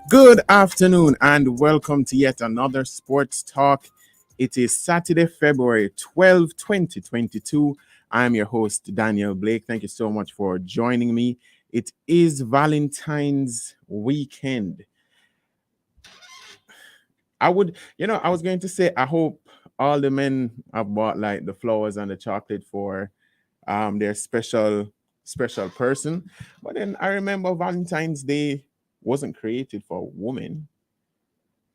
Good afternoon and welcome to yet another Sports Talk. It is Saturday, February 12th, 2022. I'm your host, Daniel Blake. Thank you so much for joining me. It is Valentine's weekend. I was going to say, I hope all the men have bought like the flowers and the chocolate for their special person. But then I remember Valentine's Day wasn't created for women.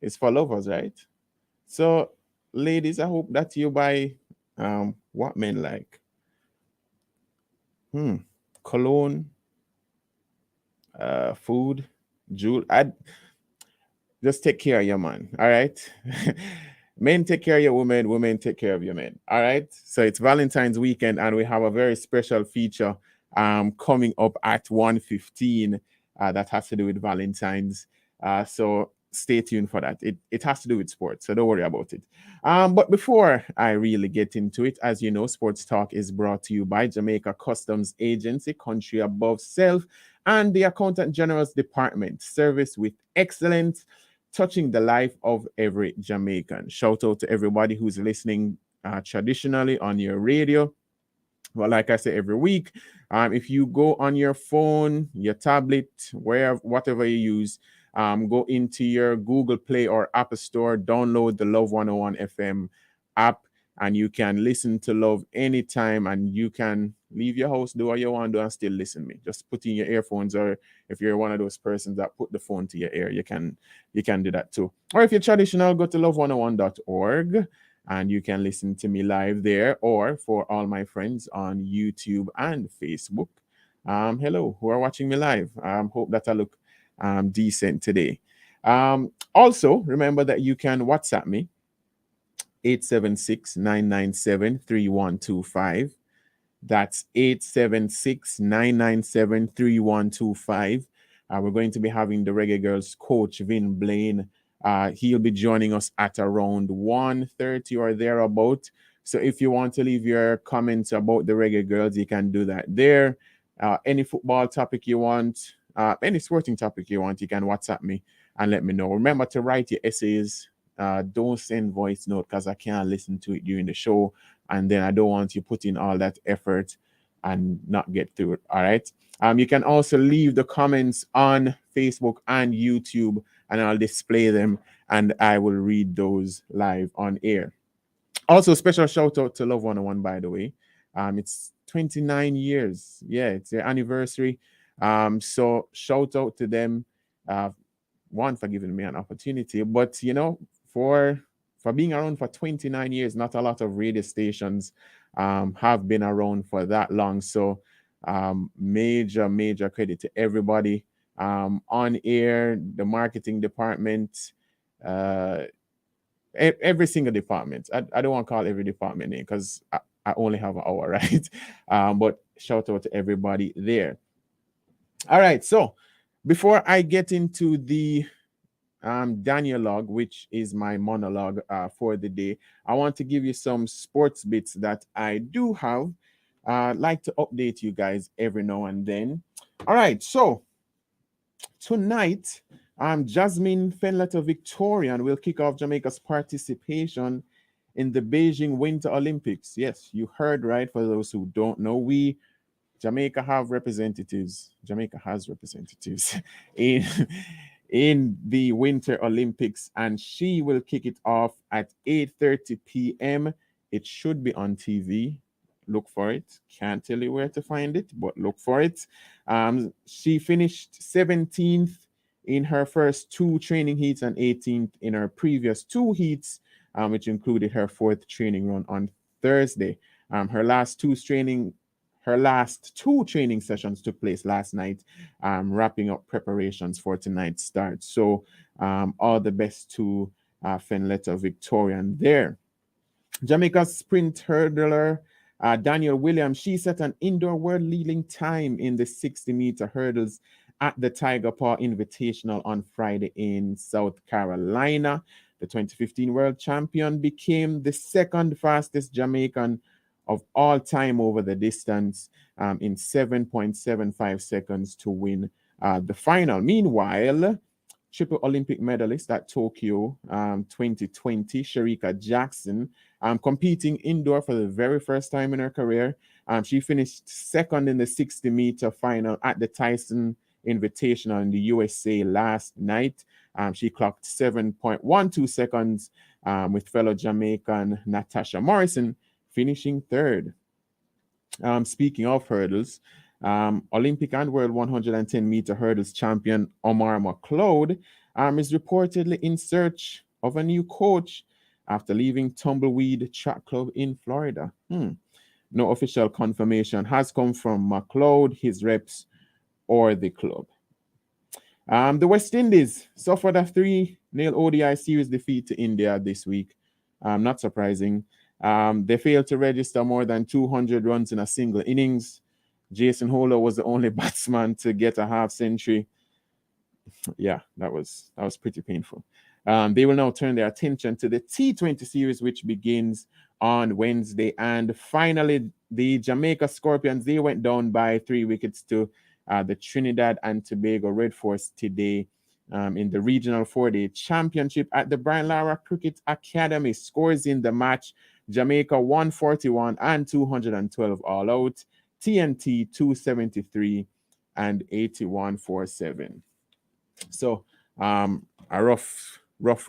It's for lovers, right? So, ladies, I hope that you buy what men like. Hmm. Cologne, food, jewel. I just take care of your man. All right. Men take care of your women, women take care of your men. All right. So it's Valentine's weekend, and we have a very special feature coming up at 1:15 that has to do with Valentine's. So stay tuned for that. It has to do with sports, so don't worry about it. But before I really get into it, as you know, Sports Talk is brought to you by Jamaica Customs Agency, country above self, and the Accountant General's Department, service with excellence, touching the life of every Jamaican. Shout out to everybody who's listening traditionally on your radio. Well, like I say every week, if you go on your phone, your tablet, whatever you use, go into your Google Play or App Store, download the Love 101 FM app, and you can listen to Love anytime, and you can leave your house, do what you want to do, and still listen to me. Just put in your earphones, or if you're one of those persons that put the phone to your ear, you can do that too. Or if you're traditional, go to love101.org and you can listen to me live there, or for all my friends on YouTube and Facebook. Hello, who are watching me live. Hope that I look decent today. Also, remember that you can WhatsApp me 876-997-3125. That's 876-997-3125. We're going to be having the Reggae Girls coach, Vin Blaine. He'll be joining us at around 1:30 or thereabout. So if you want to leave your comments about the Reggae Girls, you can do that there. Any football topic you want, any sporting topic you want, you can WhatsApp me and let me know. Remember to write your essays. Don't send voice note because I can't listen to it during the show, and then I don't want you put in all that effort and not get through it. All right. You can also leave the comments on Facebook and YouTube, and I'll display them and I will read those live on air. Also, special shout out to Love 101, by the way. It's 29 years. Yeah, it's their anniversary. So shout out to them. One, for giving me an opportunity, but for being around for 29 years. Not a lot of radio stations have been around for that long. So major credit to everybody on air, the marketing department, uh, every single department. I don't want to call every department name because I only have an hour, right? But shout out to everybody there. All right, so before I get into the Daniel log, which is my monologue for the day, I want to give you some sports bits that I do have. Like to update you guys every now and then. All right, so tonight, Jasmine Fenletter Victorian will kick off Jamaica's participation in the Beijing Winter Olympics. Yes, you heard right. For those who don't know, Jamaica have representatives. Jamaica has representatives in in the Winter Olympics, and she will kick it off at 8:30 p.m. It should be on TV. Look for it. Can't tell you where to find it, but look for it. She finished 17th in her first two training heats and 18th in her previous two heats, which included her fourth training run on Thursday. Her last two training sessions took place last night, wrapping up preparations for tonight's start. So all the best to Fenletta Victorian there. Jamaica's sprint hurdler Daniel Williams, she set an indoor world leading time in the 60-meter hurdles at the Tiger Paw Invitational on Friday in South Carolina. The 2015 world champion became the second fastest Jamaican of all time over the distance in 7.75 seconds to win the final. Meanwhile, triple Olympic medalist at Tokyo 2020, Sherika Jackson, competing indoor for the very first time in her career. She finished second in the 60-meter final at the Tyson Invitational in the USA last night. She clocked 7.12 seconds, with fellow Jamaican Natasha Morrison finishing third. Speaking of hurdles, Olympic and World 110-meter hurdles champion Omar McLeod is reportedly in search of a new coach after leaving Tumbleweed Track Club in Florida. No official confirmation has come from McLeod, his reps, or the club. The West Indies suffered a 3-0 ODI series defeat to India this week. Not surprising. They failed to register more than 200 runs in a single innings. Jason Holder was the only batsman to get a half century. Yeah, that was pretty painful. They will now turn their attention to the T20 series, which begins on Wednesday. And finally, the Jamaica Scorpions, they went down by 3 wickets to the Trinidad and Tobago Red Force today in the regional 4-day championship at the Brian Lara Cricket Academy. Scores in the match: Jamaica 141 and 212 all out, TNT 273 and 81 for 7. So a rough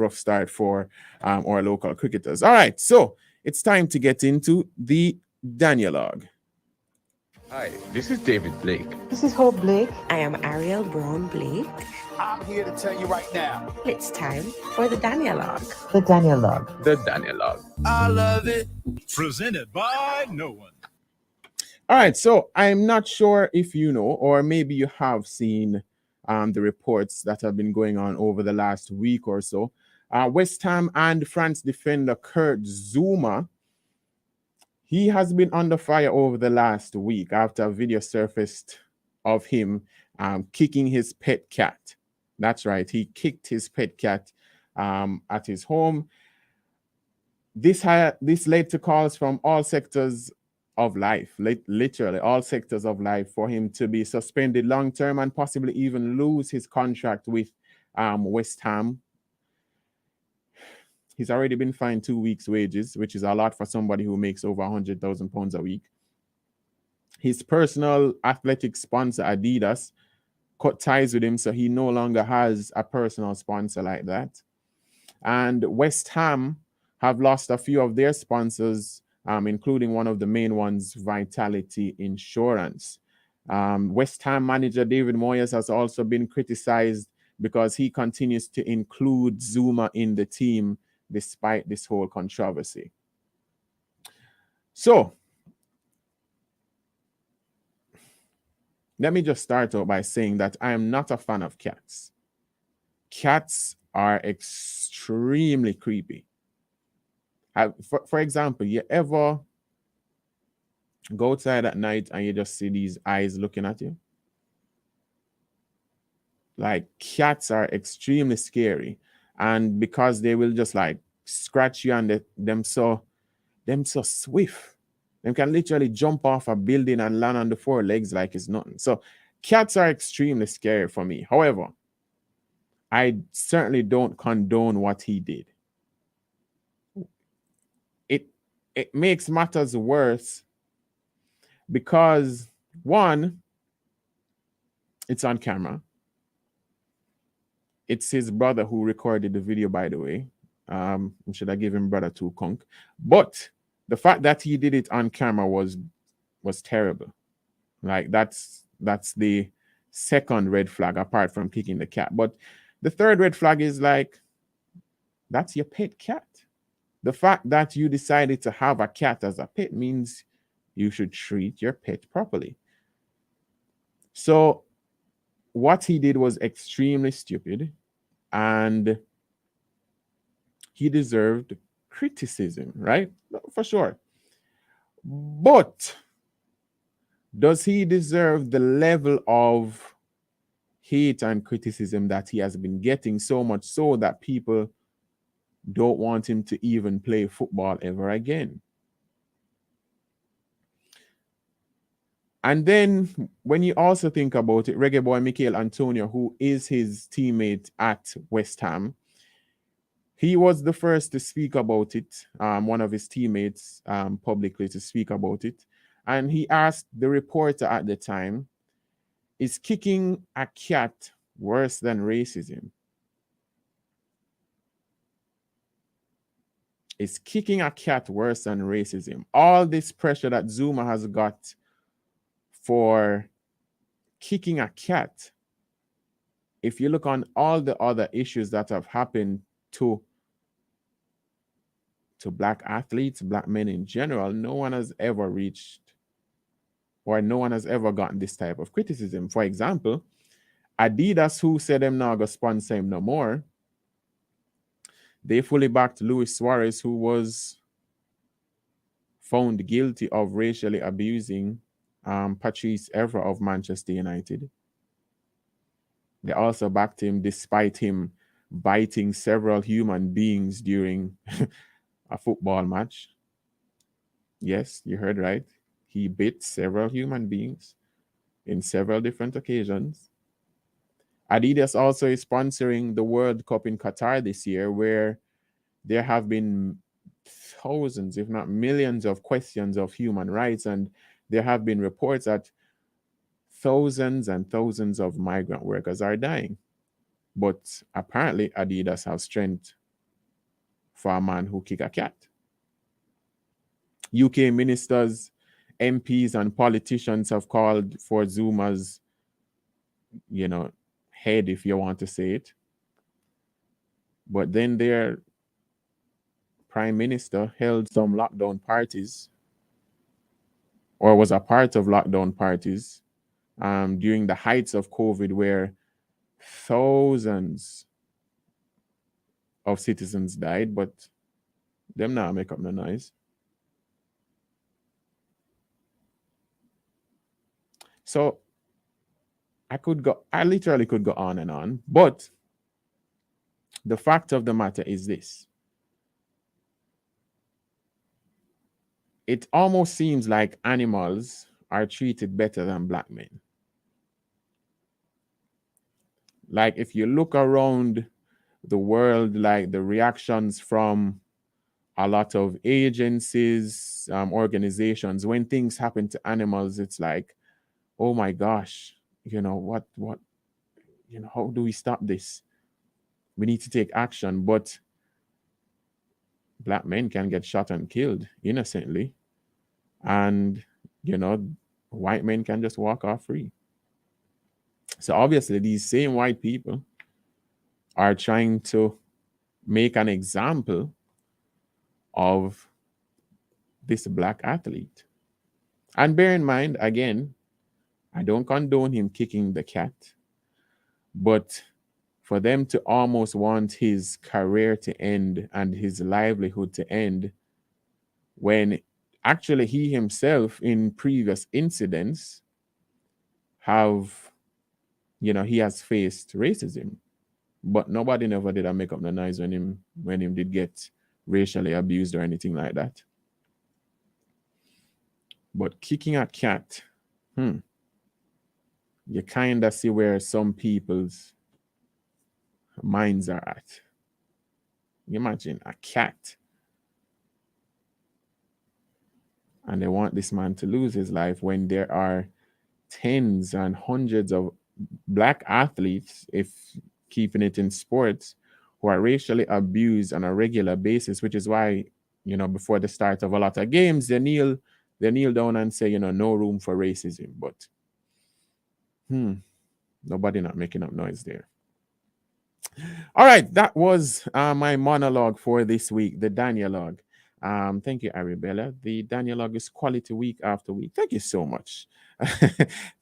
start for our local cricketers. All right, so it's time to get into the Danielog. Hi, this is David Blake. This is Hope Blake. I am Ariel Brown Blake. I'm here to tell you right now. It's time for the Danielog. The Danielog. The Danielog. I love it. Presented by no one. All right, so I'm not sure if you know, or maybe you have seen the reports that have been going on over the last week or so. West Ham and France defender Kurt Zouma, he has been under fire over the last week after a video surfaced of him kicking his pet cat. That's right, he kicked his pet cat at his home. This led to calls from all sectors of life, literally all sectors of life, for him to be suspended long term and possibly even lose his contract with West Ham. He's already been fined 2 weeks' wages, which is a lot for somebody who makes over £100,000 a week. His personal athletic sponsor, Adidas, cut ties with him, so he no longer has a personal sponsor like that. And West Ham have lost a few of their sponsors, including one of the main ones, Vitality Insurance. West Ham manager David Moyes has also been criticized because he continues to include Zouma in the team despite this whole controversy. So, let me just start out by saying that I am not a fan of cats. Cats are extremely creepy. For example, you ever go outside at night and you just see these eyes looking at you? Like, cats are extremely scary, and because they will just like scratch you, and them so swift, they can literally jump off a building and land on the 4 legs like it's nothing. So cats are extremely scary for me. However, I certainly don't condone what he did. It makes matters worse because, one, it's on camera. It's his brother who recorded the video, by the way. Should I give him brother 2 conk? But the fact that he did it on camera was terrible. Like, that's the second red flag apart from kicking the cat. But the third red flag is like, that's your pet cat. The fact that you decided to have a cat as a pet means you should treat your pet properly. So what he did was extremely stupid, and he deserved criticism, right? For sure. But does he deserve the level of hate and criticism that he has been getting, so much so that people don't want him to even play football ever again? And then when you also think about it, reggae boy Mikel Antonio, who is his teammate at West Ham, he was the first to speak about it, one of his teammates publicly to speak about it. And he asked the reporter at the time, is kicking a cat worse than racism? Is kicking a cat worse than racism? All this pressure that Zuma has got for kicking a cat, if you look on all the other issues that have happened to black athletes, black men in general, no one has ever reached, or no one has ever gotten this type of criticism. For example, Adidas, who said them now go sponsor him no more, they fully backed Luis Suarez, who was found guilty of racially abusing Patrice Evra of Manchester United. They also backed him despite him biting several human beings during a football match. Yes, you heard right. He bit several human beings in several different occasions. Adidas also is sponsoring the World Cup in Qatar this year, where there have been thousands, if not millions, of questions of human rights, and there have been reports that thousands and thousands of migrant workers are dying. But apparently Adidas have strength for a man who kick a cat. UK ministers, MPs, and politicians have called for Zuma's, head, if you want to say it. But then their prime minister held some lockdown parties, or was a part of lockdown parties during the heights of COVID, where thousands of citizens died, but them now make up no noise. So I literally could go on and on, but the fact of the matter is this. It almost seems like animals are treated better than black men. Like if you look around the world, like the reactions from a lot of agencies, organizations, when things happen to animals, it's like, oh my gosh, what, how do we stop this? We need to take action. But black men can get shot and killed innocently. And, white men can just walk off free. So obviously these same white people are trying to make an example of this black athlete. And bear in mind, again, I don't condone him kicking the cat, but for them to almost want his career to end and his livelihood to end, when actually he himself in previous incidents he has faced racism, but nobody never did a make up the noise when him did get racially abused or anything like that. But kicking a cat, you kind of see where some people's minds are at. You imagine a cat, and they want this man to lose his life when there are tens and hundreds of black athletes, if keeping it in sports, who are racially abused on a regular basis, which is why, before the start of a lot of games, they kneel down and say, no room for racism. But nobody not making up noise there. All right, that was my monologue for this week, the Danielog. Thank you, Arabella. The Danielog is quality week after week. Thank you so much.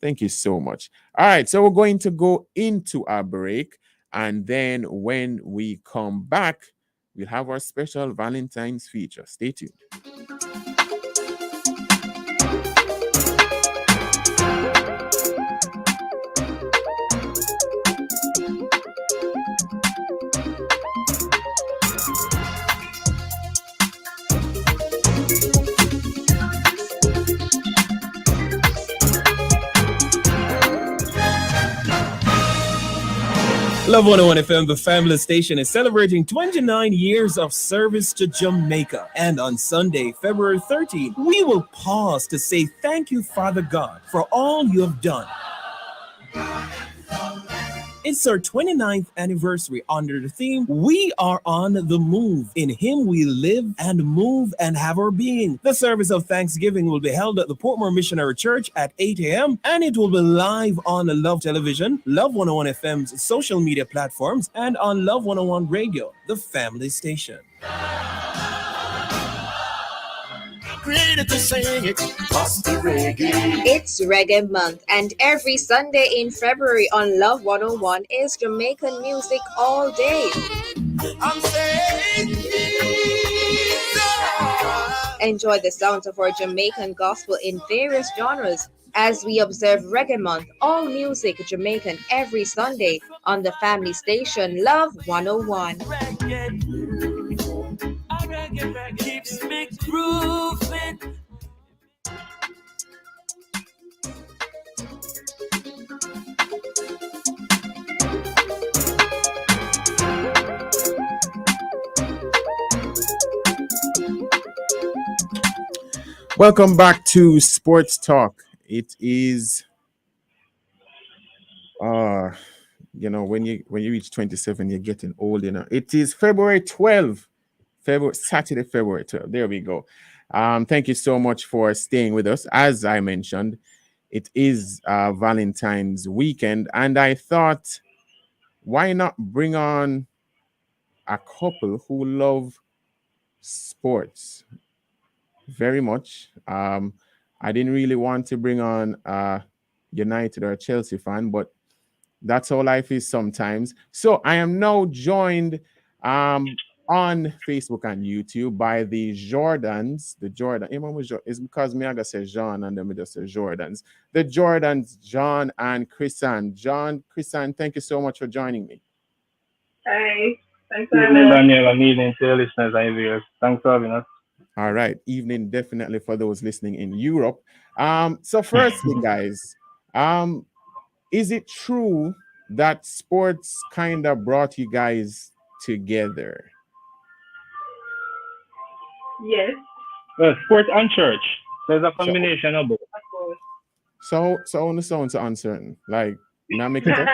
Thank you so much. All right, so we're going to go into our break, and then when we come back, we'll have our special Valentine's feature. Stay tuned. Love 101 FM, the family station, is celebrating 29 years of service to Jamaica. And on Sunday, February 13th, we will pause to say thank you, Father God, for all you have done. It's our 29th anniversary under the theme, We Are on the Move. In Him we live and move and have our being. The service of Thanksgiving will be held at the Portmore Missionary Church at 8 a.m. and it will be live on Love Television, Love 101 FM's social media platforms, and on Love 101 Radio, the family station. Created to sing it, bust the reggae. It's Reggae Month, and every Sunday in February on Love 101 is Jamaican music all day. I'm saying Enjoy the sounds of our Jamaican gospel in various genres as we observe Reggae Month, all music Jamaican every Sunday on the family station Love 101. reggae keeps me grooving. Welcome back to Sports Talk. It is when you reach 27, you're getting old, It is February 12th. Saturday, February 12th. There we go. Thank you so much for staying with us. As I mentioned, it is Valentine's weekend, and I thought, why not bring on a couple who love sports very much. I didn't really want to bring on a United or a Chelsea fan, but that's how life is sometimes. So I am now joined on Facebook and YouTube by the Jordans. The Jordan, it's because me I gotta say Jean and then me just say Jordans. The Jordans, John and Chrisan. John, Chrisan, thank you so much for joining me. Hi, thanks for having us. Daniel, and evening to your listeners and viewers. Thanks for having us. All right, evening definitely for those listening in Europe. So firstly, guys, is it true that sports kind of brought you guys together? Yes. Well, sports and church. There's a combination of both. So on the sound so uncertain. Like, now make it up?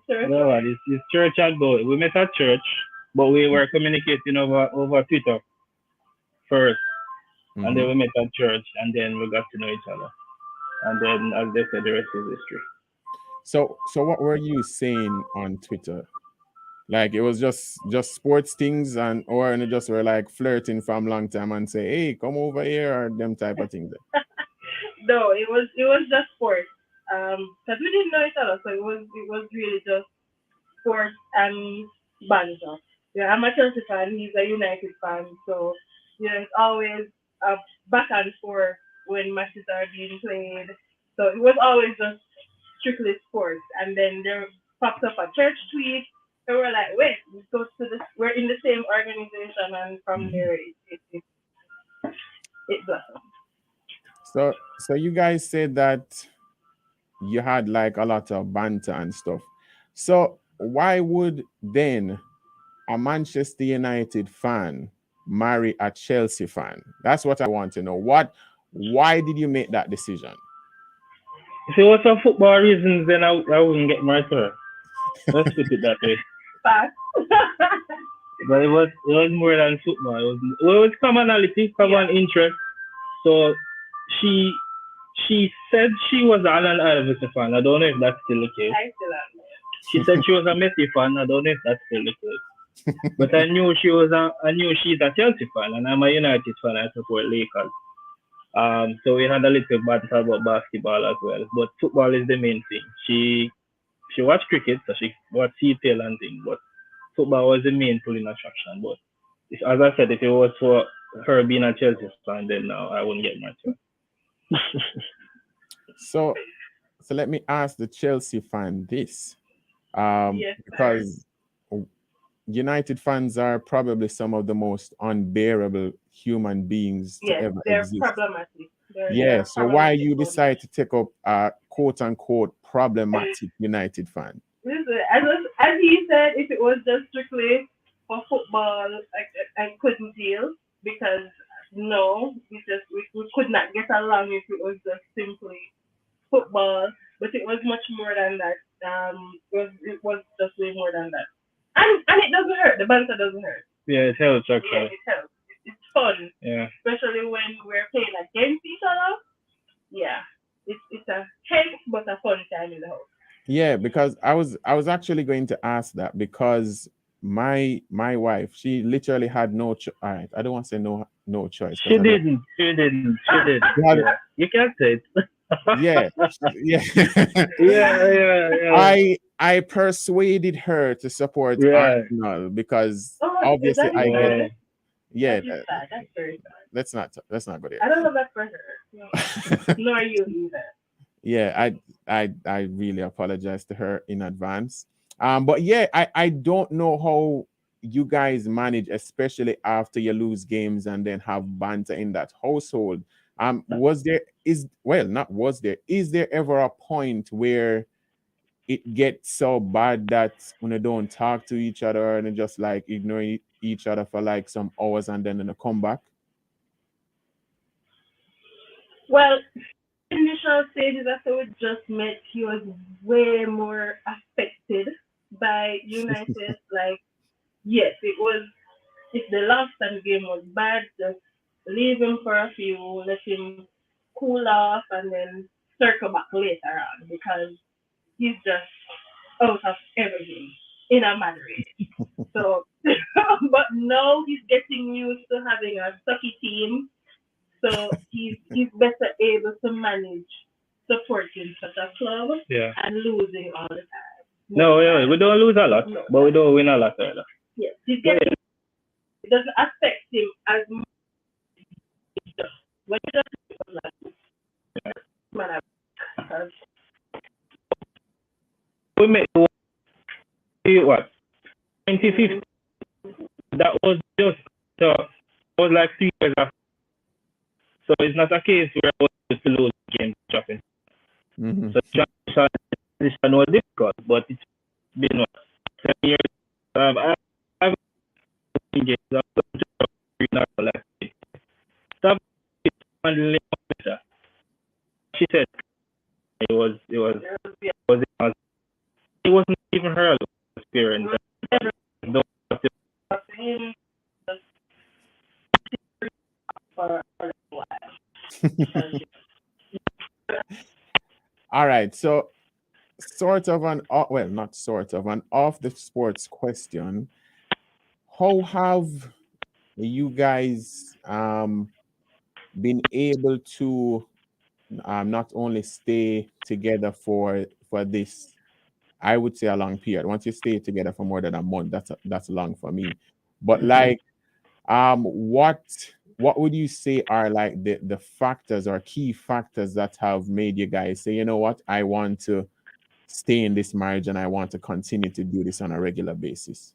Sure. No, it's church and both. We met at church, but we were communicating over Twitter first. Mm-hmm. And then we met at church, and then we got to know each other. And then, as they said, the rest is history. So what were you saying on Twitter? Like, it was just sports things, or it just were like flirting from long time and say, hey, come over here, or them type of things? No, it was just sports. Because we didn't know each other, so it was really just sports and banter. Yeah, I'm a Chelsea fan, he's a United fan, so it's always back and forth when matches are being played. So it was always just strictly sports. And then there popped up a church tweet. So we're like, wait, we're in the same organization, and from there it blossomed. So you guys said that you had like a lot of banter and stuff. So why would then a Manchester United fan marry a Chelsea fan? That's what I want to know. Why did you make that decision? If it was for football reasons, then I wouldn't get married to her. Let's put it that way. But it was more than football. It was commonality, common interest. So she said she was an Allen Iverson fan. I don't know if that's still the case. I still am. She said she was a Messi fan. I don't know if that's still the case. But I knew she's a Chelsea fan, and I'm a United fan. I support Lakers. So we had a little banter about basketball as well. But football is the main thing. She watched cricket, so she watched CPL and things. But football was the main pulling attraction. But as I said, if it was for her being a Chelsea fan, then no, I wouldn't get married to her. So let me ask the Chelsea fan this. Yes, because United fans are probably some of the most unbearable human beings to ever they're exist. problematic. So why you decide to take up a quote-unquote problematic United fan. Listen, as he said, if it was just strictly for football, I couldn't deal because no, we could not get along if it was just simply football. But it was much more than that. It was just way more than that. And it doesn't hurt. The banter doesn't hurt. Yeah, it helps Yeah, actually. it helps. It's fun, Yeah. especially when we're playing against each other. Yeah, it's a tense but a fun time in the house. Yeah, because I was actually going to ask that because my wife, she literally had no all right, I don't want to say no choice She because I don't. didn't. She didn't. She did. She had, Yeah. You can't say it. yeah, yeah. Yeah. I persuaded her to support Yeah. Arsenal because Oh, obviously that I is get Wow. sad. yeah. That is sad. That's very sad. Let's not go there. I don't know that for her. No. Nor you either. Yeah, I really apologize to her in advance. But yeah, I don't know how you guys manage, especially after you lose games and then have banter in that household. Was there is well, not was there, is there ever a point where it gets so bad that when they don't talk to each other and they just like ignore each other for like some hours and then they come back? Well, initial stages after we just met, he was way more affected by United. Like, yes, it was. If the last time game was bad, just leave him for a few, let him cool off, and then circle back later on because he's just out of everything in a mad rage. So, but now he's getting used to having a sucky team, so he's better able to manage supporting such a club Yeah. and losing all the time. No, yeah, we don't lose a lot, No. but we don't win a lot either. Yes, he's But getting. It doesn't affect him as much. When you just like, man, because we made what 2015. That was just so it was like 3 years after. So it's not a case where I was just to lose games dropping. Mhm. So transition was difficult, but it's been what 7 years. I've been games. I've gone to not last week. So I've been handling it better. She said it wasn't even her experience. No, him for a while. All right, so sort of an well, not sort of an off the sports question. How have you guys been able to not only stay together for this, I would say a long period. Once you stay together for more than a month, that's long for me. But like, what would you say are like the factors or key factors that have made you guys say, you know what, I want to stay in this marriage and I want to continue to do this on a regular basis?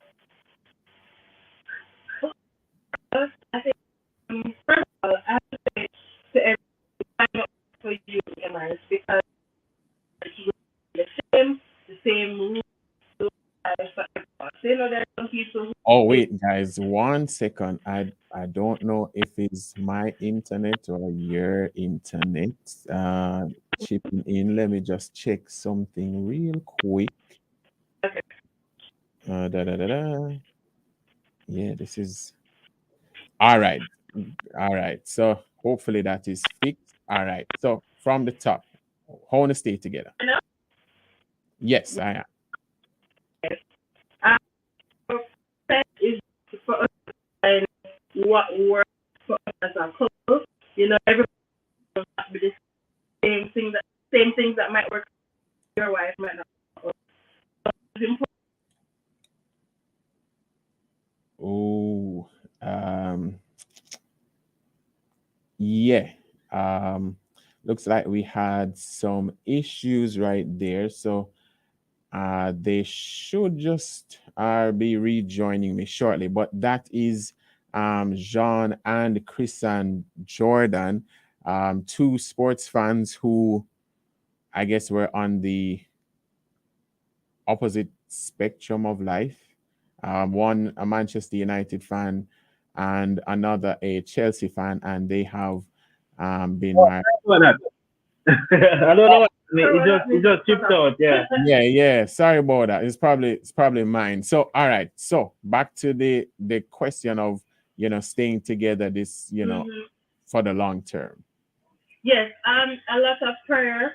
I think first of all, I have to say to everyone, I'm up for you, Emma, because the same rules for everyone. So, there are some people who Oh wait, guys, 1 second. I don't know if it's my internet or your internet chipping in. Let me just check something real quick. okay. Da, da, da, da. Yeah, this is all right. All right. So hopefully that is fixed. All right. So from the top, how want to stay together? Enough? Yes, I am. Yes. First is for us to find what works for us as a couple. Everybody will not be the same things that might work for your wife might not work. So it's important. Oh, yeah. Looks like we had some issues right there. So they should just be rejoining me shortly. But that is Jean and Chris and Jordan, two sports fans who I guess we're on the opposite spectrum of life. One a Manchester United fan and another a Chelsea fan, and they have been married. I don't know. It just chipped out. Yeah. Yeah. Sorry about that. It's probably mine. So all right. So back to the question of staying together. This for the long term. Yes, a lot of prayer.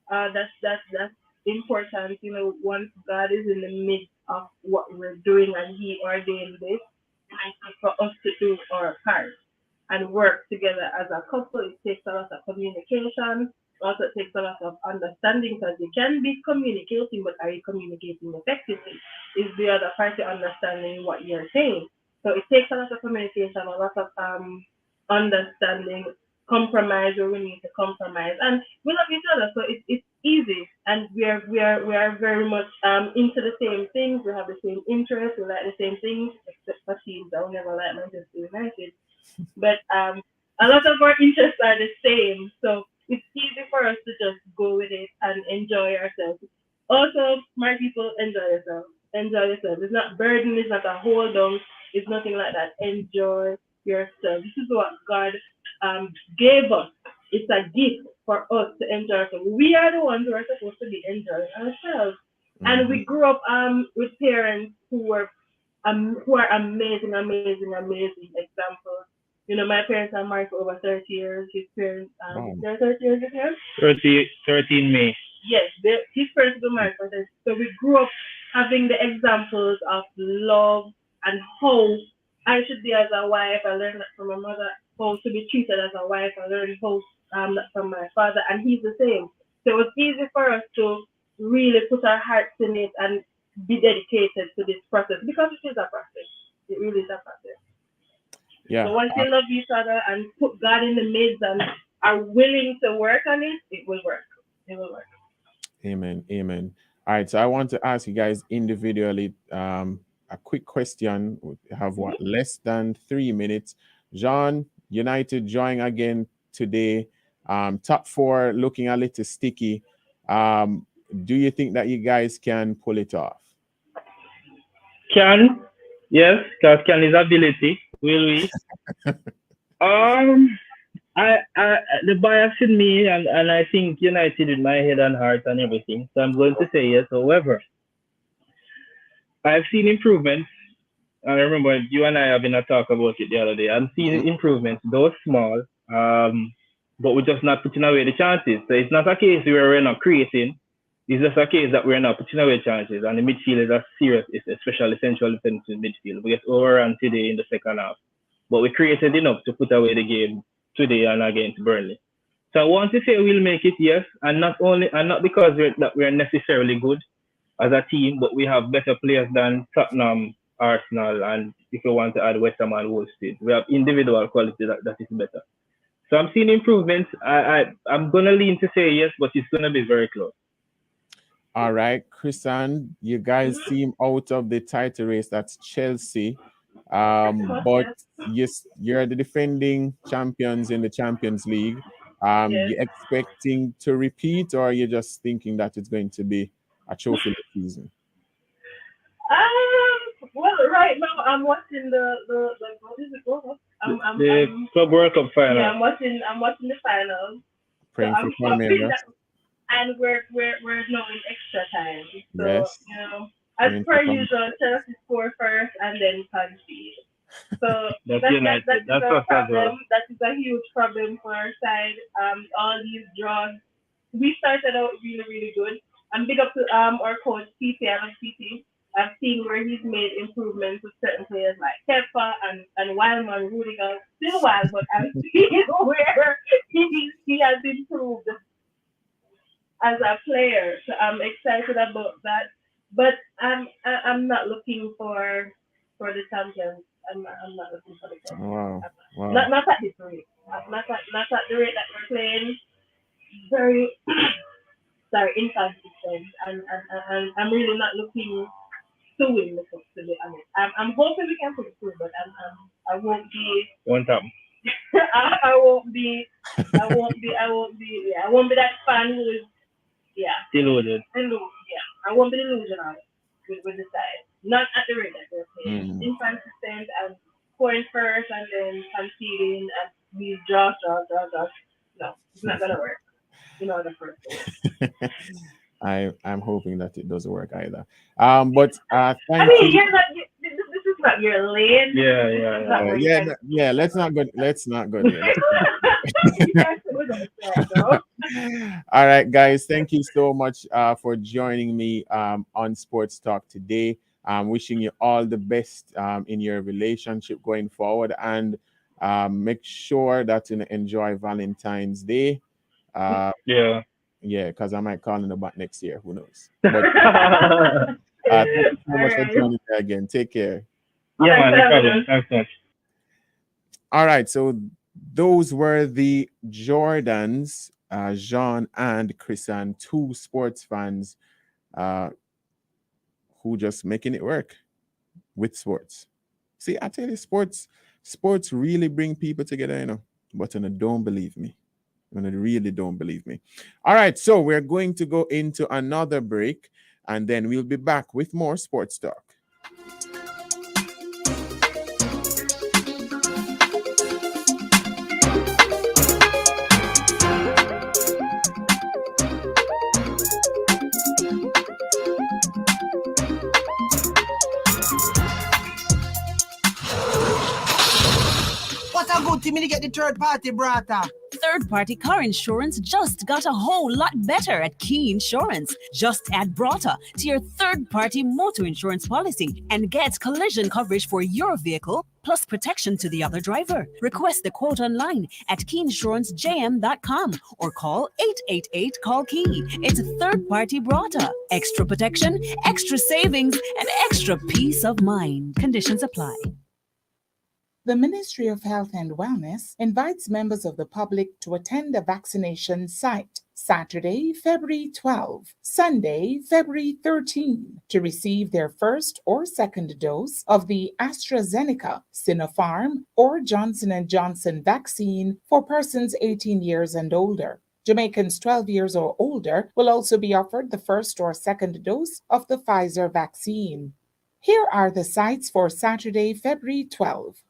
That's important. Once God is in the midst of what we're doing and He ordained this, and for us to do our part and work together as a couple, it takes a lot of communication. Also, it takes a lot of understanding because you can be communicating, but are you communicating effectively? Is the other party understanding what you're saying? So it takes a lot of communication, a lot of understanding, compromise where we need to compromise, and we love each other, so it's easy, and we are very much into the same things. We have the same interests, we like the same things, except for teams that will never like Manchester United. But a lot of our interests are the same, so it's easy for us to just go with it and enjoy ourselves. Also, smart people, enjoy yourself. Enjoy yourself. It's not burden. It's not a hold on. It's nothing like that. Enjoy yourself. This is what God gave us. It's a gift for us to enjoy ourselves. We are the ones who are supposed to be enjoying ourselves. And we grew up with parents who are amazing examples. My parents are married for over 30 years. His parents, they're 30 years with him? 13 May. Yes, his parents were married for 30. So we grew up having the examples of love and how I should be as a wife. I learned that from my mother, how to be treated as a wife. I learned how that from my father, and he's the same. So it was easy for us to really put our hearts in it and be dedicated to this process because it is a process. It really is a process. Yeah. So once you love each other and put God in the midst and are willing to work on it, it will work. It will work. Amen. All right. So I want to ask you guys individually a quick question. We have less than 3 minutes. Jean, United join again today. Top four looking a little sticky. Do you think that you guys can pull it off? Can, yes, because can is ability. Will we? The bias in me, and I think United with my head and heart and everything. So I'm going to say yes. However, I've seen improvements. I remember you and I having a talk about it the other day. I'm seeing improvements, though small, but we're just not putting away the chances. So it's not a case where we're not creating. It's just a case that we're not putting away chances. And the midfield is a serious, especially central defensive midfield. We get overrun today in the second half. But we created enough to put away the game today and against Burnley. So I want to say we'll make it, yes, and not because we're necessarily good as a team, but we have better players than Tottenham, Arsenal, and if you want to add West Ham and Wolves, we have individual quality that is better. So I'm seeing improvements. I'm gonna lean to say yes, but it's gonna be very close. All right, Christian, you guys seem out of the title race. That's Chelsea. But yes, you're the defending champions in the Champions League. You expecting to repeat, or are you just thinking that it's going to be a trophy season? Well, right now I'm watching the what is it called? The Club World Cup final. Yeah, I'm watching the finals. Praying so for Palmeiras. And we're now in extra time. So yes. As per usual, Chelsea score first and then concede. So that's a problem. That is a huge problem for our side. All these draws. We started out really, really good. And big up to our coach PT. I love PT. I've seen where he's made improvements with certain players like Kepa and Wildman, Rudiger. Still wild, but I've seen where he has improved as a player. So I'm excited about that. But I'm not looking for the champions. I'm not looking for the champions. Wow. Not at this rate. Not at the rate that we're playing. Very inconsistent. And I'm really not looking to win the cup, to be honest. I'm hoping we can put it through, but I won't be one time. I won't be that fan who is Yeah. Deluded. Yeah. I won't be delusional with the size. Not at the rate that they're playing. Inconsistent and scoring first and then conceding and these draws. No, it's not gonna work. In order for it to work. I'm hoping that it doesn't work either. But I thank mean, you. you're not. This is not your lane. Yeah. It's not where you Yeah, can. yeah. Let's not go. Let's not go there. You can't sit with us there, though. All right, guys. Thank you so much for joining me on Sports Talk today. I'm wishing you all the best in your relationship going forward, and make sure that you enjoy Valentine's Day. Yeah. Yeah, because I might call in the back next year. Who knows? But thank you so much for Alright. joining me again. Take care. Yeah, man, no Thanks, problem. Thanks much. All right, so those were the Jordans, Jean and Chrisan, two sports fans who just making it work with sports. See, I tell you, sports really bring people together, you know. But you don't believe me. You really don't believe me. All right, so we're going to go into another break, and then we'll be back with more sports talk. What a good thing me to get the third party, brata. Third-party car insurance just got a whole lot better at Key Insurance. Just add Brata to your third-party motor insurance policy and get collision coverage for your vehicle plus protection to the other driver. Request the quote online at keyinsurancejm.com or call 888-CALL-KEY. It's a third-party Brata. Extra protection, extra savings, and extra peace of mind. Conditions apply. The Ministry of Health and Wellness invites members of the public to attend a vaccination site Saturday, February 12, Sunday, February 13, to receive their first or second dose of the AstraZeneca, Sinopharm, or Johnson & Johnson vaccine for persons 18 years and older. Jamaicans 12 years or older will also be offered the first or second dose of the Pfizer vaccine. Here are the sites for Saturday, February 12.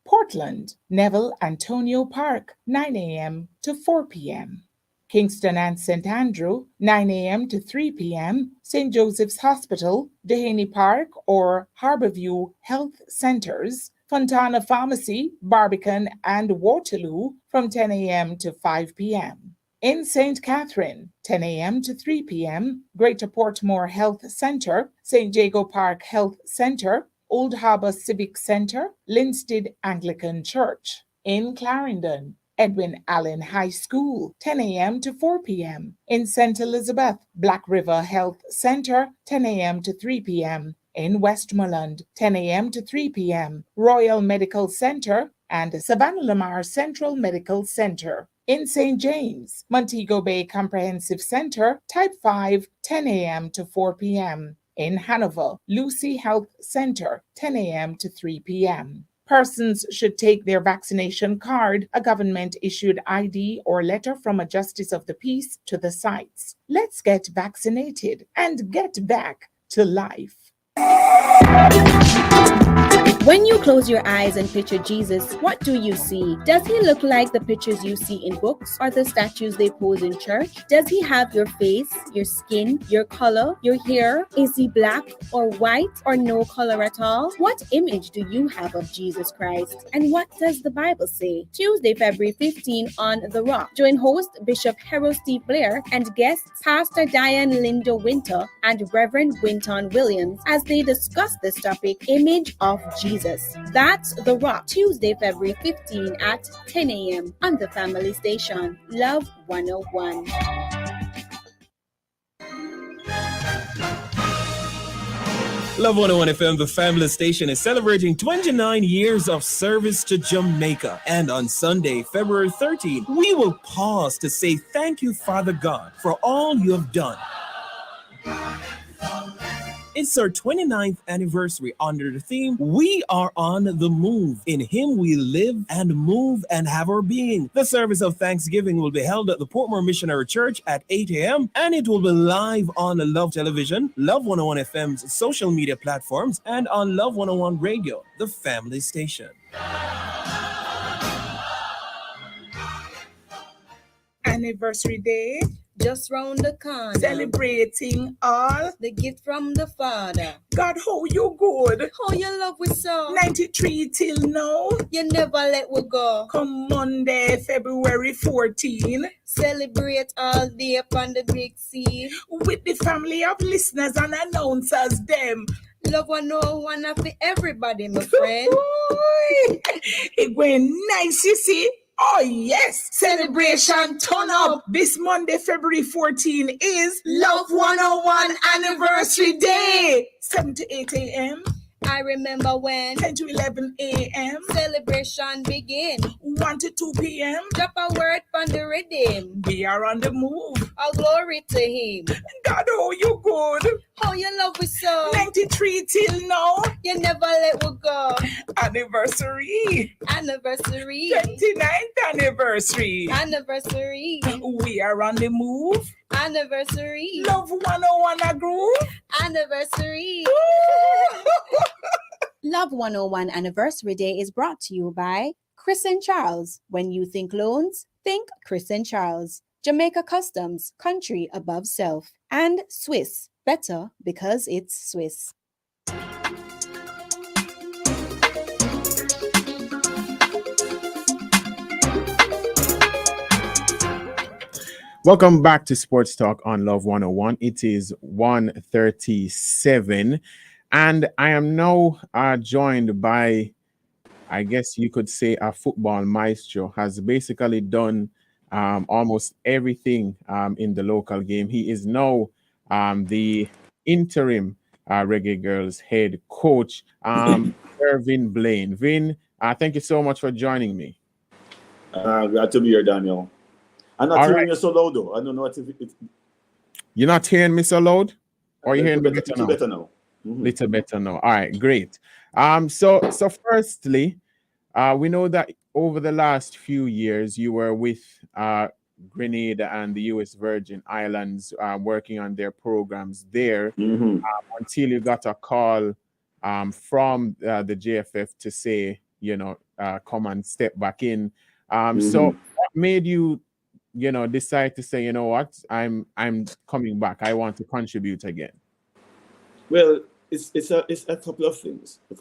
Portland, Neville Antonio Park, 9 a.m. to 4 p.m. Kingston and St. Andrew, 9 a.m. to 3 p.m. St. Joseph's Hospital, Dehaney Park or Harborview Health Centers, Fontana Pharmacy, Barbican and Waterloo from 10 a.m. to 5 p.m. In St. Catherine, 10 a.m. to 3 p.m. Greater Portmore Health Center, St. Jago Park Health Center, Old Harbour Civic Center, Linstead Anglican Church. In Clarendon, Edwin Allen High School, 10 a.m. to 4 p.m. In St. Elizabeth, Black River Health Center, 10 a.m. to 3 p.m. In Westmoreland, 10 a.m. to 3 p.m. Royal Medical Center and Savannah Lamar Central Medical Center. In St. James, Montego Bay Comprehensive Center, Type 5, 10 a.m. to 4 p.m. In Hanover, Lucy Health Center, 10 a.m. to 3 p.m. Persons should take their vaccination card, a government-issued ID, or letter from a justice of the peace to the sites. Let's get vaccinated and get back to life. When you close your eyes and picture Jesus, what do you see? Does he look like the pictures you see in books or the statues they pose in church? Does he have your face, your skin, your color, your hair? Is he black or white or no color at all? What image do you have of Jesus Christ? And what does the Bible say? Tuesday, February 15 on The Rock. Join host Bishop Harold Steve Blair and guests Pastor Diane Linda Winter and Reverend Winton Williams as they discuss this topic, Image of Jesus. That's The Rock, Tuesday, February 15 at 10 a.m. on the family station, Love 101. Love 101 FM, the family station, is celebrating 29 years of service to Jamaica. And on Sunday, February 13, we will pause to say thank you, Father God, for all you have done. It's our 29th anniversary under the theme, We Are on the Move. In Him we live and move and have our being. The service of Thanksgiving will be held at the Portmore Missionary Church at 8 a.m. and it will be live on Love Television, Love 101 FM's social media platforms, and on Love 101 Radio, the family station. Anniversary day, just round the corner, celebrating all the gift from the Father. God, how you good? How you love we so? 93 till now. You never let we go. Come Monday, February 14. Celebrate all day upon the big sea. With the family of listeners and announcers, them. Love 101 for everybody, my friend. It went nice, you see. Oh, yes. Celebration turn up. This Monday, February 14 is Love 101 Anniversary Day. 7 to 8 a.m. I remember when 10 to 11 a.m. celebration begin. 1 to 2 p.m. Drop a word from the rhythm. We are on the move. All glory to Him. God, oh, you good. How you love we so? 93 till now. You never let we go. Anniversary. 29th anniversary. Anniversary. We are on the move. Anniversary. Love 101 a groove. Anniversary. Love 101 Anniversary Day is brought to you by Chris and Charles. When you think loans, think Chris and Charles. Jamaica Customs, country above self. And Swiss, better because it's Swiss. Welcome back to Sports Talk on Love 101. It is 1:37, and I am now joined by, I guess you could say, a football maestro. Has basically done almost everything in the local game. He is now the interim Reggae Girls head coach, Irvin Blaine. Vin, thank you so much for joining me. Glad to be here, Daniel. I'm not hearing you so loud, though. I don't know what if it... You're not hearing me so loud? Or you hearing me better now? Better now. Mm-hmm. Little better now. All right, great. So firstly, we know that over the last few years, you were with Grenada and the U.S. Virgin Islands working on their programs there until you got a call from the JFF to say, come and step back in. So what made you decide to say, what, I'm coming back. I want to contribute again? Well, it's a couple of things. I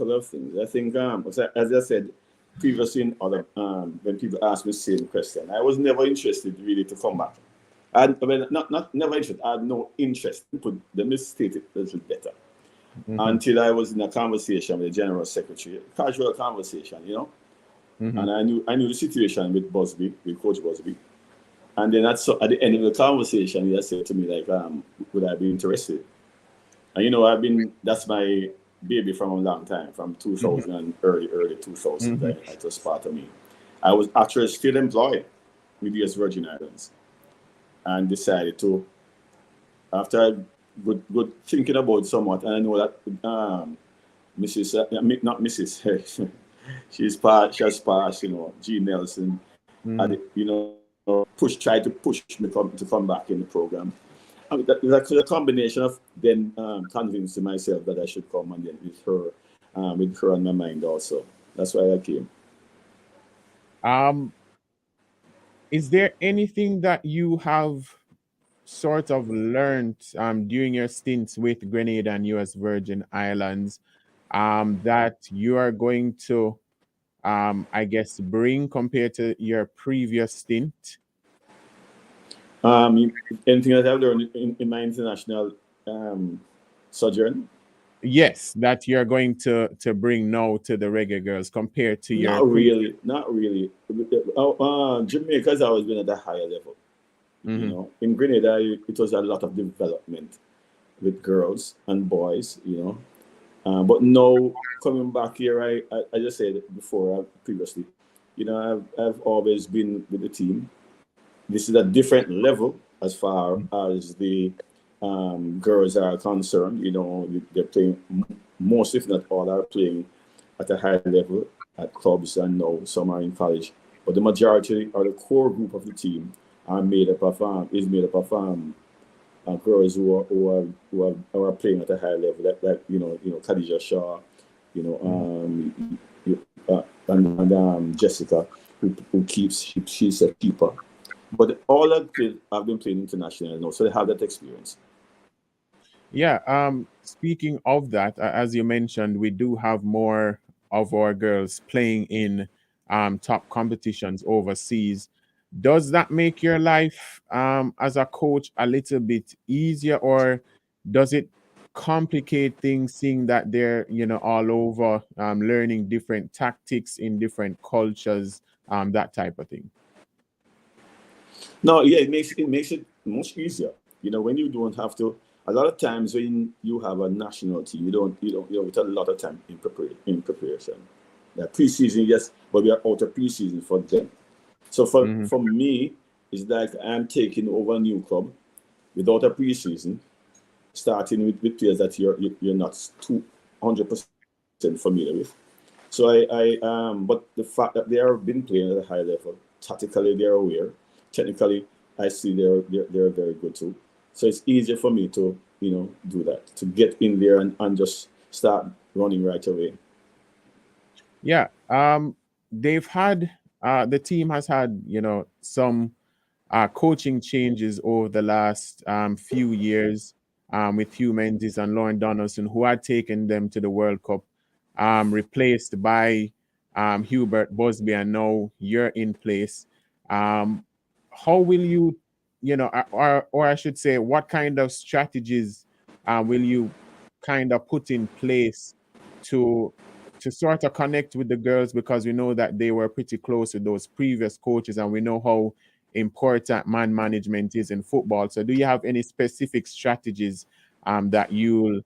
think, as I said previously in other when people ask me the same question, I was never interested really to come back. Not never interested. I had no interest. Let me state it a little better. Until I was in a conversation with the General Secretary, a casual conversation, and I knew the situation with Busby, with Coach Busby. And then at the end of the conversation, he said to me, like, would I be interested? And that's my baby from a long time, from 2000 and early 2000. That was part of me. I was actually still employed with the U.S. Virgin Islands and decided to, after good thinking about somewhat, and I know that she has passed, G. Nelson, tried to push me to come back in the program. It's actually a combination of then convincing myself that I should come, and then with her on my mind also. That's why I came. Is there anything that you have sort of learned during your stints with Grenada and U.S. Virgin Islands that you are going to, I guess, bring compared to your previous stint? Anything that I've learned in my international sojourn? Yes, that you're going to bring now to the Reggae Girls compared to your... Not really. Jamaica has always been at a higher level. In Grenada, it was a lot of development with girls and boys, But now, coming back here, I just said it before, previously, I've always been with the team. This is a different level as far as the girls are concerned. They're playing, most if not all are playing at a high level at clubs, and now some are in college. But the majority or the core group of the team are made up of girls who are playing at a high level, like Khadija Shaw, and Jessica, who she's a keeper. But all of them have been playing internationally now, so they have that experience. Yeah. Speaking of that, as you mentioned, we do have more of our girls playing in top competitions overseas. Does that make your life as a coach a little bit easier, or does it complicate things seeing that they're all over learning different tactics in different cultures, that type of thing? No, yeah, it makes it much easier. When you don't have to. A lot of times when you have a national team, you don't with a lot of time in preparation. Preseason, yes, but we are out of preseason for them. So for me, it's like I'm taking over a new club without a preseason, starting with players that you're not 200% familiar with. So but the fact that they have been playing at a high level, tactically they're aware, technically I see they're very good too. So it's easier for me to do that, to get in there and just start running right away. Yeah. They've had the team has had some coaching changes over the last few years, with Hugh Menzies and Lauren Donaldson, who had taken them to the World Cup, replaced by Hubert Busby, and now you're in place. How will you, or I should say, what kind of strategies will you kind of put in place to sort of connect with the girls, because we know that they were pretty close to those previous coaches, and we know how important man management is in football. So do you have any specific strategies that you'll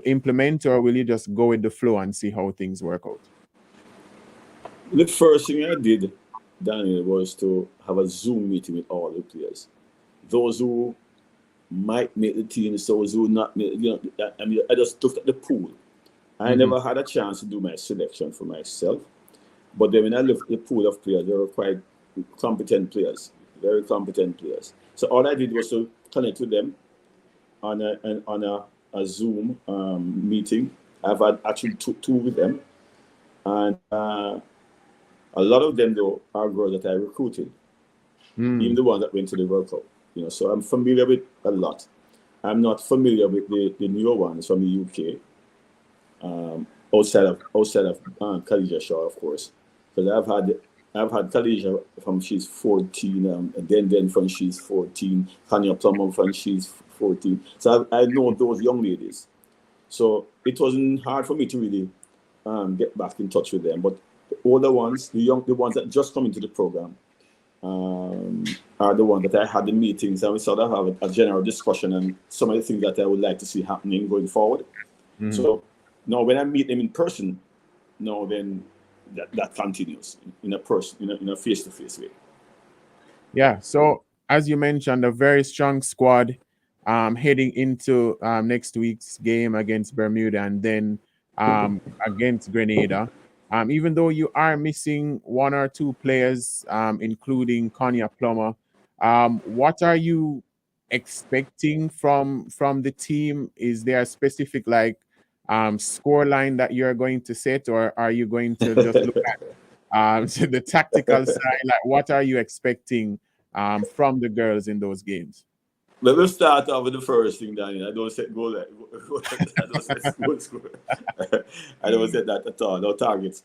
implement, or will you just go with the flow and see how things work out? The first thing I did, Daniel, was to have a Zoom meeting with all the players. Those who might make the team, those who not make, I just looked at the pool. I never had a chance to do my selection for myself. But then when I looked at the pool of players, they were quite competent players, very competent players. So all I did was to connect with them on a Zoom meeting. I've had actually two with them. And a lot of them, though, are girls that I recruited, even the ones that went to the World Cup. So I'm familiar with a lot. I'm not familiar with the newer ones from the UK, outside of Khadija Shaw, of course, because I've had Khadija from she's 14, and then from she's 14, Tanya Plummer from she's 14. So I know those young ladies. So it wasn't hard for me to really get back in touch with them. But the older ones, the ones that just come into the program, are the ones that I had the meetings, and we sort of have a general discussion and some of the things that I would like to see happening going forward. So now when I meet them in person, then that continues in a face-to-face way. Yeah. So as you mentioned, a very strong squad heading into next week's game against Bermuda, and then against Grenada. Even though you are missing one or two players, including Konya Plummer, what are you expecting from the team? Is there a specific score line that you're going to set, or are you going to just look at the tactical side? Like, what are you expecting from the girls in those games? Let me start off with the first thing, Daniel. I don't set goal. I don't set goal score. I don't set that at all. No targets.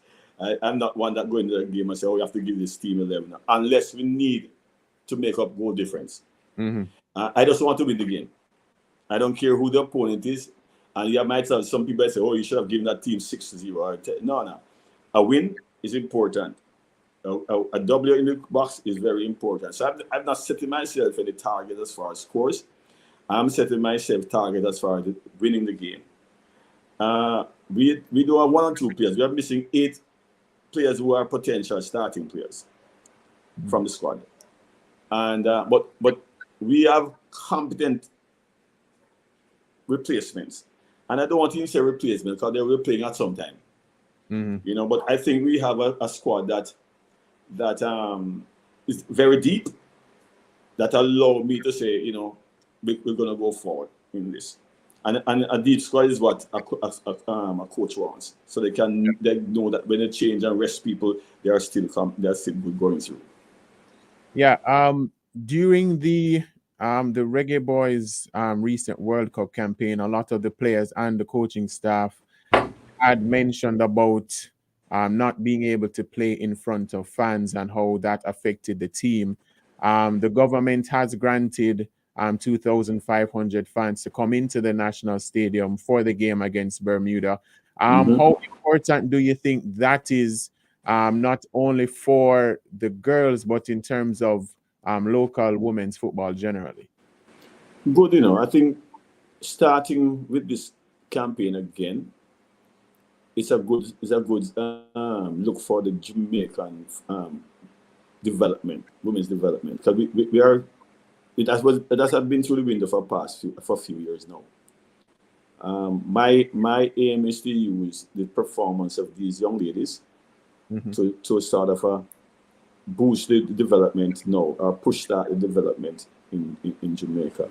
I'm not one that go into the game and say, "Oh, we have to give this team 11," unless we need to make up goal difference. I just want to win the game. I don't care who the opponent is. And you might have some people say, "Oh, you should have given that team 6-0 or 10." No. A win is important. A W in the box is very important. So I'm not setting myself any target as far as scores. I'm setting myself target as far as winning the game. We do have 1 or 2 players. We are missing 8 players who are potential starting players from the squad. And but we have competent replacements. And I don't want to say replacement because they were playing at some time. You know, but I think we have a squad that is very deep, that allow me to say, you know, we're going to go forward in this. And a deep squad is what a coach wants, so they know that when they change and rest people, they are still good going through. Yeah. During the Reggae Boys recent World Cup campaign, a lot of the players and the coaching staff had mentioned about not being able to play in front of fans and how that affected the team. The government has granted 2,500 fans to come into the National Stadium for the game against Bermuda. How important do you think that is, not only for the girls, but in terms of local women's football generally? Good, you know, I think starting with this campaign again, it's a good look for the Jamaican development, women's development, because we are. It has been through the window for a few years now. My aim is to use the performance of these young ladies to sort of boost the development now, or push that development in Jamaica.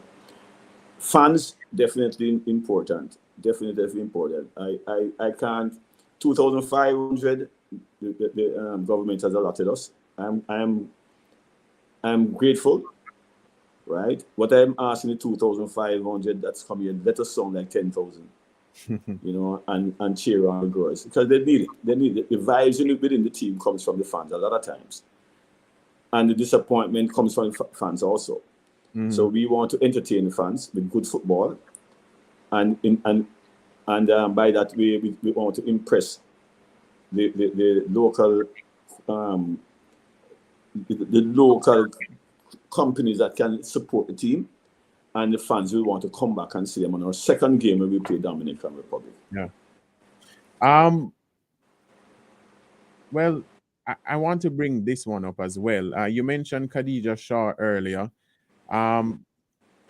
Fans definitely important. Definitely important. I can't. 2,500. The government has allotted us. I'm grateful. Right? What I'm asking the 2,500 that's coming in, let us sound like 10,000, you know, and cheer on the girls, because they need it. They need it. The vibes within the team comes from the fans a lot of times, and the disappointment comes from fans also. So we want to entertain the fans with good football, and by that way we want to impress the local the local companies that can support the team, and the fans will want to come back and see them on our second game when we play Dominican Republic. Yeah. Well, I want to bring this one up as well. You mentioned Khadija Shaw earlier.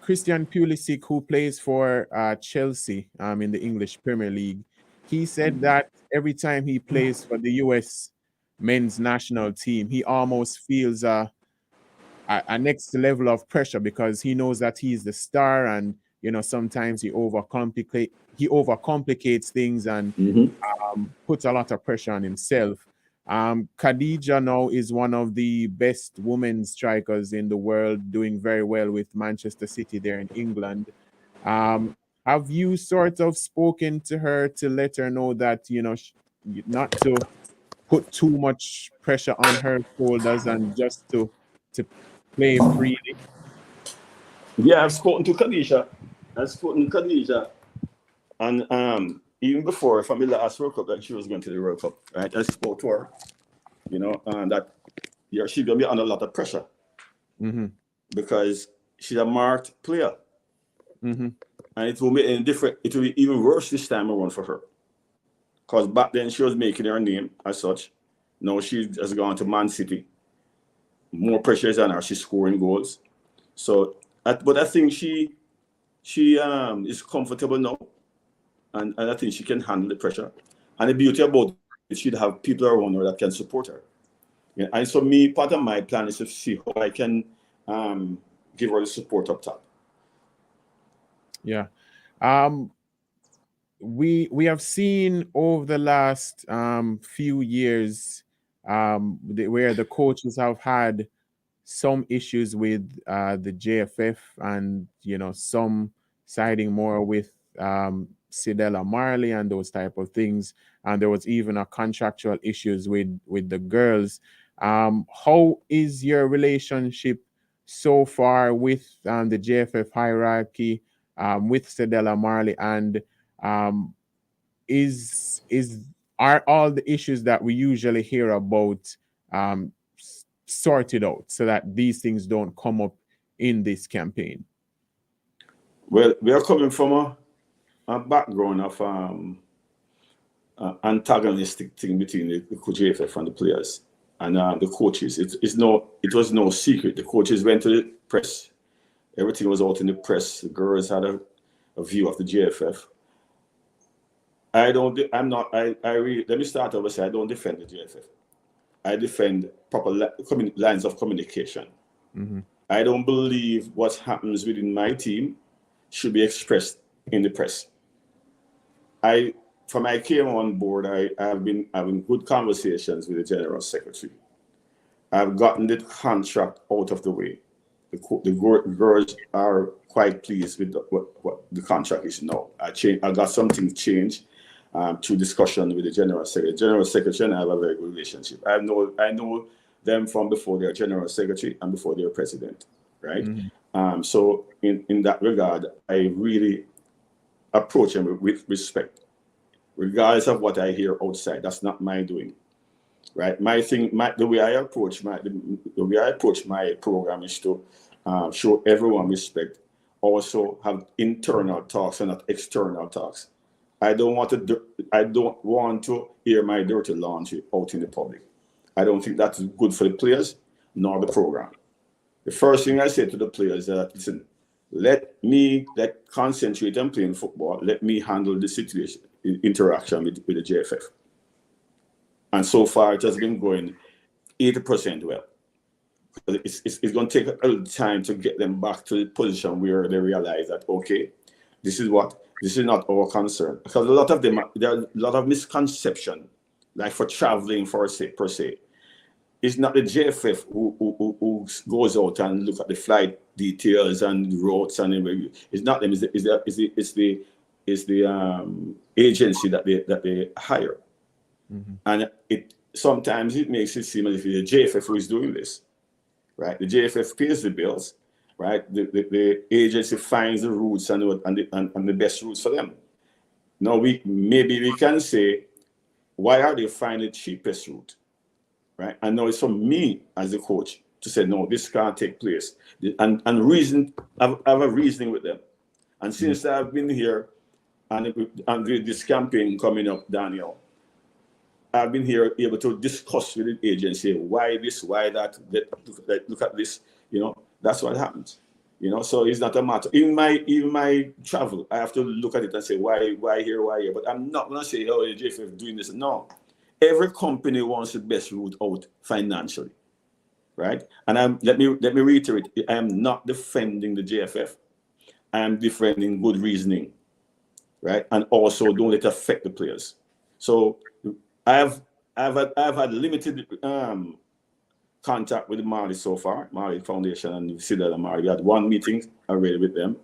Christian Pulisic, who plays for Chelsea in the English Premier League, he said that every time he plays for the US men's national team, he almost feels a next level of pressure, because he knows that he's the star, and you know, sometimes he overcomplicates things and puts a lot of pressure on himself. Khadija now is one of the best women's strikers in the world, doing very well with Manchester City there in England. Have you sort of spoken to her to let her know that, you know, not to put too much pressure on her shoulders and just to play freely? Yeah, I've spoken to Khadija. And even before, from the last World Cup, that she was going to the World Cup, right? I spoke to her, you know, and that she's going to be under a lot of pressure because she's a marked player. And it will be different. It will be even worse this time around for her, because back then she was making her name as such. Now she has gone to Man City. More pressure is on her. She's scoring goals. So, but I think she is comfortable now, and I think she can handle the pressure. And the beauty about it, she'd have people around her that can support her. Yeah, and so part of my plan is to see how I can give her the support up top. Yeah. We have seen over the last few years where the coaches have had some issues with the JFF, and you know, some siding more with Sidella Marley and those type of things, and there was even a contractual issues with the girls. How is your relationship so far with the JFF hierarchy, with Sidella Marley, and are all the issues that we usually hear about sorted out so that these things don't come up in this campaign? Well, we are coming from a background of antagonistic thing between the JFF and the players and the coaches. It was no secret. The coaches went to the press. Everything was out in the press. The girls had view of the JFF. Let me start over. Say I don't defend the JFF. I defend proper lines of communication. Mm-hmm. I don't believe what happens within my team should be expressed in the press. From I came on board, I have been having good conversations with the General Secretary. I've gotten the contract out of the way. The girls are quite pleased with what the contract is now. I got something changed through discussion with the General Secretary. General Secretary and I have a very good relationship. I know them from before they're General Secretary and before they're President, right? Mm-hmm. So in that regard, I really approach them with respect, regardless of what I hear outside. That's not my doing, right? The way I approach my program is to show everyone respect. Also have internal talks and not external talks. I don't want to hear my dirty laundry out in the public. I don't think that's good for the players nor the program. The first thing I say to the players is that, listen, let concentrate on playing football. Let me handle the situation, interaction with the JFF. And so far, it has been going 80% well. It's going to take a little time to get them back to the position where they realize that, okay, this is not our concern. Because there are a lot of misconception, like for traveling per se. It's not the JFF who goes out and look at the flight details and routes and everything. It's not them. It's the agency that they hire. Mm-hmm. And sometimes it makes it seem as if the JFF who is doing this, right? The JFF pays the bills, right? The agency finds the routes and the best routes for them. Now maybe we can say, why are they finding the cheapest route, right? And now it's for me as a coach to say, no, this can't take place, and reason. I have a reasoning with them. And since I've been here and with this campaign coming up, Daniel, I've been here able to discuss with the agency why this, why that. Look at this. That's what happens. So it's not a matter. Even my travel, I have to look at it and say why here. But I'm not gonna say, oh, the JFF is doing this. No, every company wants the best route out financially, right? And let me reiterate: I am not defending the JFF. I am defending good reasoning, right? And also don't let it affect the players. So I've had limited contact with Marley so far, Marley Foundation and Sidal and Marley. We had one meeting already with them,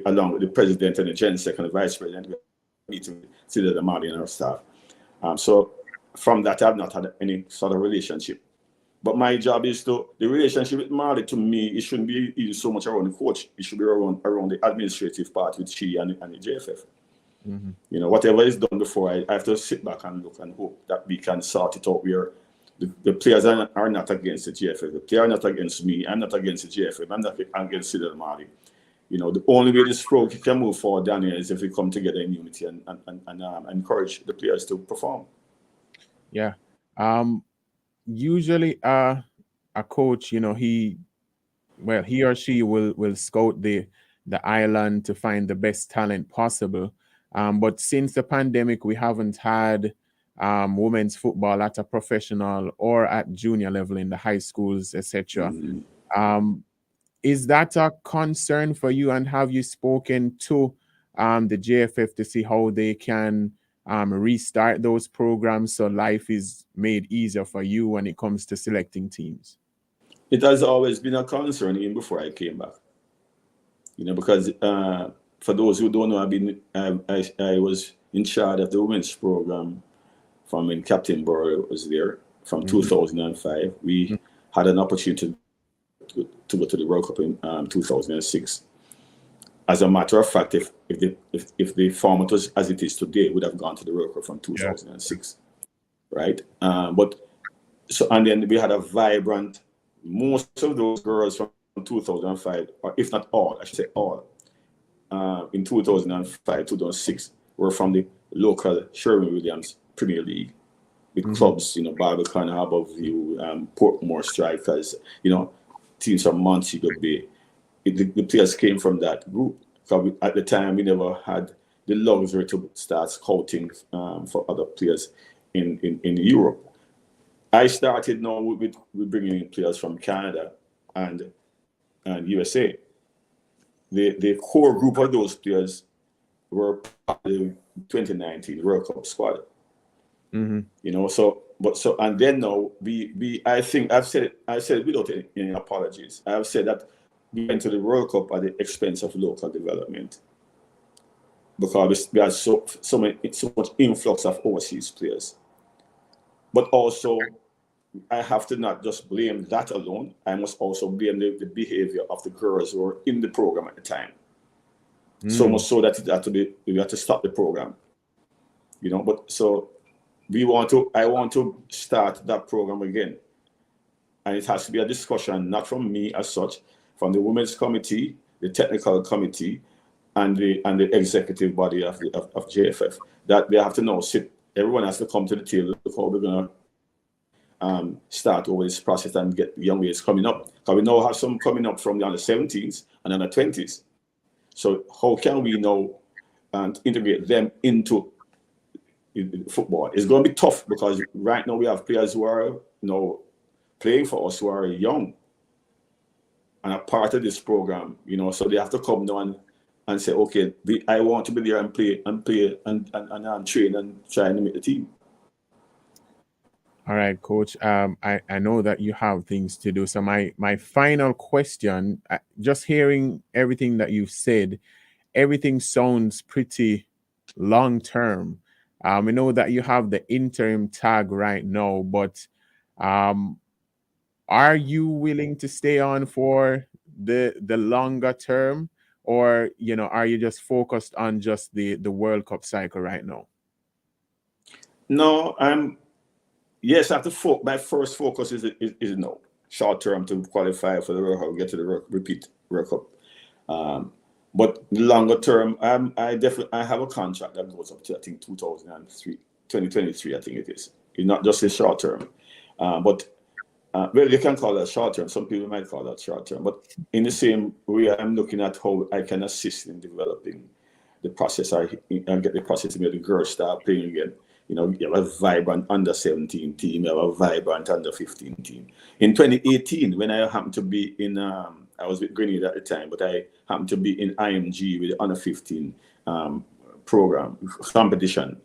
along with the president and the general secretary and the vice president. We had a meeting with Sidal and Marley and our staff. So from that, I've not had any sort of relationship. But my job is the relationship with Marley, to me, it shouldn't be even so much around the coach. It should be around the administrative part with she and the JFF. Mm-hmm. Whatever is done before, I have to sit back and look and hope that we can sort it out where the players are not against the JFF. The players are not against me. I'm not against the JFF. I'm not against Sidal Marley. The only way this program can move forward, Daniel, is if we come together in unity and encourage the players to perform. Yeah. Usually, a coach, he or she will scout the island to find the best talent possible. But since the pandemic, we haven't had women's football at a professional or at junior level in the high schools, etc. Mm-hmm. Is that a concern for you? And have you spoken to the JFF to see how they can restart those programs so life is made easier for you when it comes to selecting teams? It has always been a concern even before I came back. Because for those who don't know, I was in charge of the women's program from when Captain Burrow was there from 2005. We had an opportunity to go to the World Cup in 2006. As a matter of fact, if the format was as it is today, would have gone to the World Cup from 2006, right? And then we had a vibrant. Most of those girls from 2005, or if not all, I should say all, in 2005, 2006, were from the local Sherwin-Williams Premier League with clubs, Barbican, Harbourview, Portmore Strikers, teams from Montego Bay. The players came from that group. because at the time we never had the luxury to start scouting for other players in Europe. I started now with bringing in players from Canada and USA. The core group of those players were part of the 2019 World Cup squad. Mm-hmm. You know, and then now I think I said it without any apologies. I have said that we went to the World Cup at the expense of local development because we had so much influx of overseas players. But also, I have to not just blame that alone. I must also blame the behavior of the girls who were in the program at the time. So much so that we had to stop the program. You know, but so I want to start that program again. And it has to be a discussion, not from me as such, from the women's committee, the technical committee, and the executive body of JFF. That they have to now sit. Everyone has to come to the table before we're gonna start over this process and get young ladies coming up. Because we now have some coming up from the under 17s and under 20s. So how can we now integrate them into football? It's going to be tough because right now we have players who are playing for us who are young and are part of this program. You know, so they have to come now and say, okay, I want to be there and play and train and try and make the team. All right, Coach. I know that you have things to do. So my final question, just hearing everything that you've said, everything sounds pretty long term. We know that you have the interim tag right now, but are you willing to stay on for the longer term, or are you just focused on just the World Cup cycle right now? No, yes, my first focus is no short term to qualify for the World Cup, get to the repeat World Cup. But the longer term, I have a contract that goes up to I think 2023. I think it is. It's not just a short term, but well, you can call that short term. Some people might call that short term. But in the same way, I'm looking at how I can assist in developing the process and get the process where the girls start playing again. You know, you have a vibrant under 17 team, you have a vibrant under 15 team. In 2018, when I happened to be in, I was with Grenada at the time, but I happened to be in IMG with the under 15 program competition.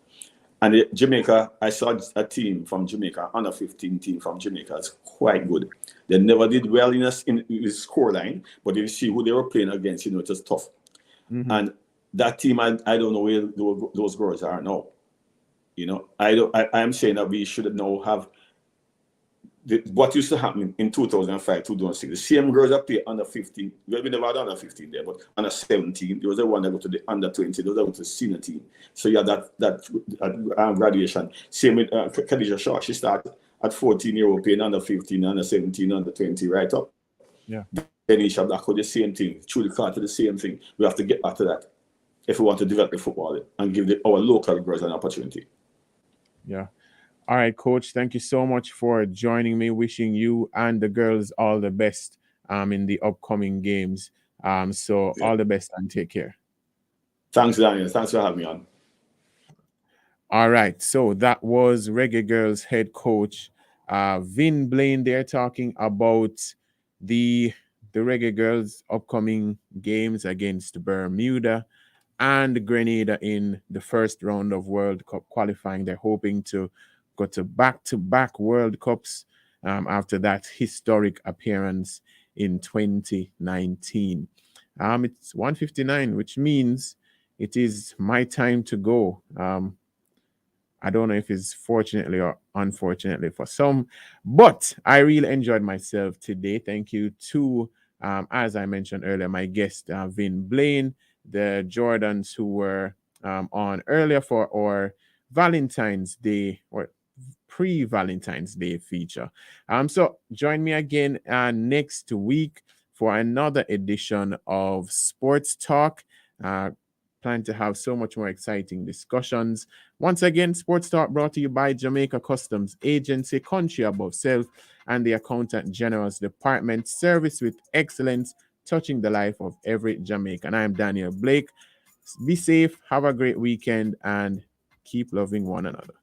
And Jamaica, I saw a team from Jamaica, under 15 team from Jamaica. It's quite good. They never did well in the score line, but if you see who they were playing against, it was tough. Mm-hmm. And that team, I don't know where those girls are now. You know, I'm saying that we should now have what used to happen in 2005, 2006. The same girls that play under 15. We never had under 15 there, but under 17, there was the one that go to the under 20. There was that go to the senior team. So you had that graduation. Same with Khadija Shaw. She started at 14-year-old playing under 15, under 17, under 20, right up. Yeah. Then Isha Black the same thing. Truly Carter the same thing. We have to get back to that if we want to develop the football and give our local girls an opportunity. Yeah. All right, Coach. Thank you so much for joining me. Wishing you and the girls all the best in the upcoming games. So all the best and take care. Thanks, Daniel. Thanks for having me on. All right. So that was Reggae Girls head coach Vin Blaine there talking about the Reggae Girls upcoming games against Bermuda and Grenada in the first round of World Cup qualifying. They're hoping to go to back-to-back World Cups after that historic appearance in 2019. It's 1:59, which means it is my time to go. I don't know if it's fortunately or unfortunately for some, but I really enjoyed myself today. Thank you to, as I mentioned earlier, my guest, Vin Blaine, the Jordans who were on earlier for our Valentine's Day or pre-Valentine's Day feature. So join me again next week for another edition of Sports Talk. Plan to have so much more exciting discussions. Once again, Sports Talk brought to you by Jamaica Customs Agency, Country Above Self, and the Accountant General's Department. Service with excellence touching the life of every Jamaican. I am Daniel Blake. Be safe, have a great weekend, and keep loving one another.